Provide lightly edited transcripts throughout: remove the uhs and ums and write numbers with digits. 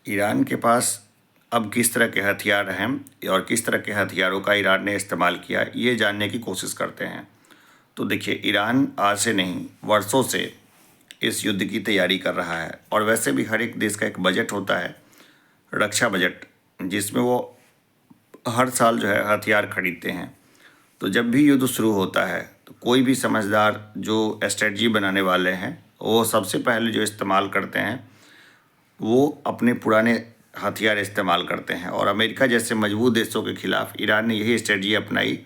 Iran के पास अब किस तरह के हथियार हैं और किस तरह के हथियारों का ईरान ने इस्तेमाल किया, ये जानने की कोशिश करते हैं। तो देखिए, ईरान आज से नहीं, वर्षों से इस युद्ध की तैयारी कर रहा है। और वैसे भी हर एक देश का एक बजट होता है, रक्षा बजट, जिसमें वो हर साल जो है हथियार खरीदते हैं। तो जब भी युद्ध शुरू होता है तो कोई भी समझदार जो स्ट्रेटजी बनाने वाले हैं, वो सबसे पहले जो इस्तेमाल करते हैं वो अपने पुराने हथियार इस्तेमाल करते हैं। और अमेरिका जैसे मजबूत देशों के खिलाफ ईरान ने यही स्ट्रेटजी अपनाई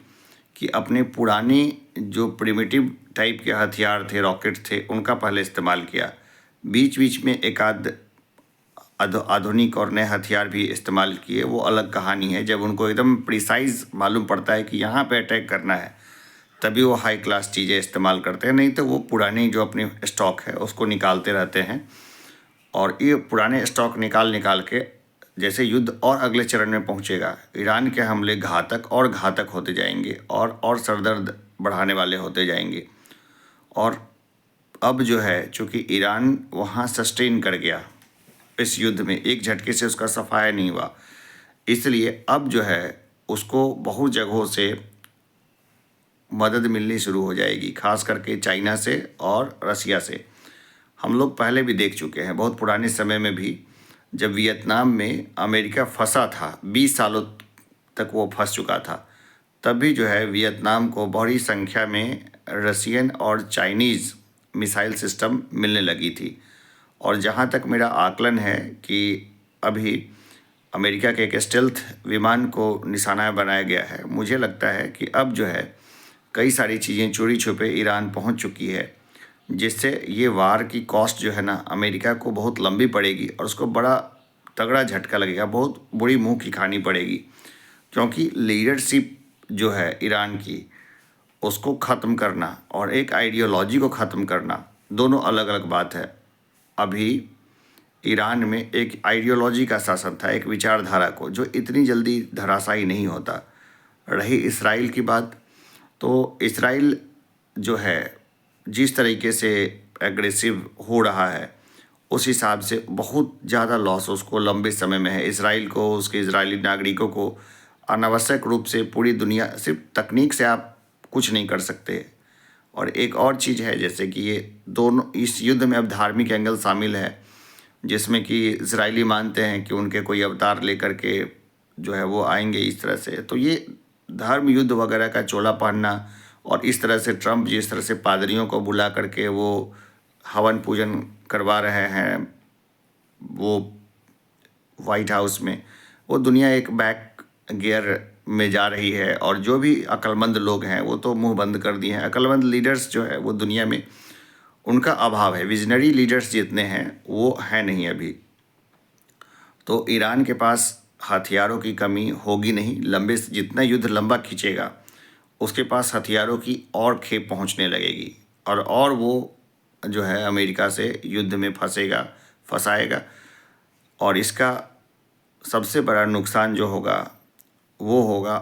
कि अपने पुराने जो प्रिमिटिव टाइप के हथियार थे, रॉकेट थे, उनका पहले इस्तेमाल किया। बीच बीच में एक आधुनिक और नए हथियार भी इस्तेमाल किए, वो अलग कहानी है। जब उनको एकदम प्रिसाइज मालूम पड़ता है कि यहाँ पे अटैक करना है, तभी वो हाई क्लास चीज़ें इस्तेमाल करते हैं, नहीं तो वो पुरानी जो अपनी स्टॉक है उसको निकालते रहते हैं। और ये पुराने स्टॉक निकाल के जैसे युद्ध और अगले चरण में पहुंचेगा, ईरान के हमले घातक और घातक होते जाएंगे और सरदर्द बढ़ाने वाले होते जाएंगे। और अब जो है, चूँकि ईरान वहाँ सस्टेन कर गया इस युद्ध में, एक झटके से उसका सफाया नहीं हुआ, इसलिए अब जो है उसको बहुत जगहों से मदद मिलनी शुरू हो जाएगी, खास करके चाइना से और रसिया से। हम लोग पहले भी देख चुके हैं, बहुत पुराने समय में भी, जब वियतनाम में अमेरिका फंसा था, 20 सालों तक वो फंस चुका था, तब भी जो है वियतनाम को बड़ी संख्या में रसियन और चाइनीज़ मिसाइल सिस्टम मिलने लगी थी। और जहाँ तक मेरा आकलन है कि अभी अमेरिका के एक स्टेल्थ विमान को निशाना बनाया गया है, मुझे लगता है कि अब जो है कई सारी चीज़ें चोरी छुपे ईरान पहुँच चुकी है, जिससे ये वार की कॉस्ट जो है ना, अमेरिका को बहुत लंबी पड़ेगी और उसको बड़ा तगड़ा झटका लगेगा, बहुत बुरी मुंह की खानी पड़ेगी। क्योंकि लीडरशिप जो है ईरान की, उसको ख़त्म करना और एक आइडियोलॉजी को ख़त्म करना, दोनों अलग अलग बात है। अभी ईरान में एक आइडियोलॉजी का शासन था, एक विचारधारा को, जो इतनी जल्दी धराशायी नहीं होता। रही इसराइल की बात, तो इसराइल जो है जिस तरीके से एग्रेसिव हो रहा है, उस हिसाब से बहुत ज़्यादा लॉस उसको लंबे समय में है। इसराइल को, उसके इजरायली नागरिकों को अनावश्यक रूप से पूरी दुनिया, सिर्फ तकनीक से आप कुछ नहीं कर सकते। और एक और चीज़ है, जैसे कि ये दोनों, इस युद्ध में अब धार्मिक एंगल शामिल है, जिसमें कि इसराइली मानते हैं कि उनके कोई अवतार लेकर के जो है वो आएंगे इस तरह से। तो ये धर्म युद्ध वगैरह का चोला पहनना, और इस तरह से ट्रंप जिस तरह से पादरियों को बुला करके वो हवन पूजन करवा रहे हैं वो वाइट हाउस में, वो दुनिया एक बैक गियर में जा रही है। और जो भी अक्लमंद लोग हैं वो तो मुंह बंद कर दिए हैं। अक्लमंद लीडर्स जो है वो दुनिया में उनका अभाव है, विजनरी लीडर्स जितने हैं वो हैं नहीं अभी। तो ईरान के पास हथियारों की कमी होगी नहीं, लंबे, जितना युद्ध लंबा खींचेगा उसके पास हथियारों की और खेप पहुंचने लगेगी, और वो जो है अमेरिका से युद्ध में फंसाएगा। और इसका सबसे बड़ा नुकसान जो होगा वो होगा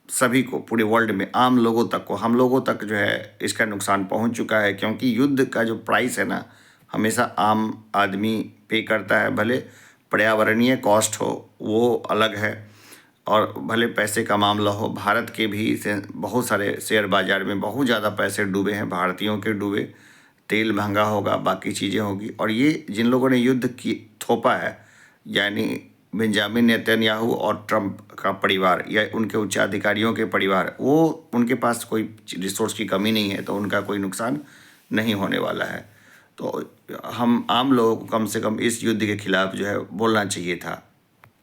सभी को, पूरे वर्ल्ड में, आम लोगों तक को, हम लोगों तक जो है इसका नुकसान पहुंच चुका है। क्योंकि युद्ध का जो प्राइस है ना, हमेशा आम आदमी पे करता है। भले पर्यावरणीय कॉस्ट हो वो अलग है, और भले पैसे का मामला हो, भारत के भी बहुत सारे शेयर बाज़ार में बहुत ज़्यादा पैसे डूबे हैं, भारतीयों के डूबे, तेल महंगा होगा, बाकी चीज़ें होगी। और ये जिन लोगों ने युद्ध की थोपा है, यानी बेंजामिन नेतन्याहू और ट्रंप का परिवार या उनके उच्चाधिकारियों के परिवार, वो उनके पास कोई रिसोर्स की कमी नहीं है, तो उनका कोई नुकसान नहीं होने वाला है। तो हम आम लोगों को कम से कम इस युद्ध के खिलाफ जो है बोलना चाहिए था।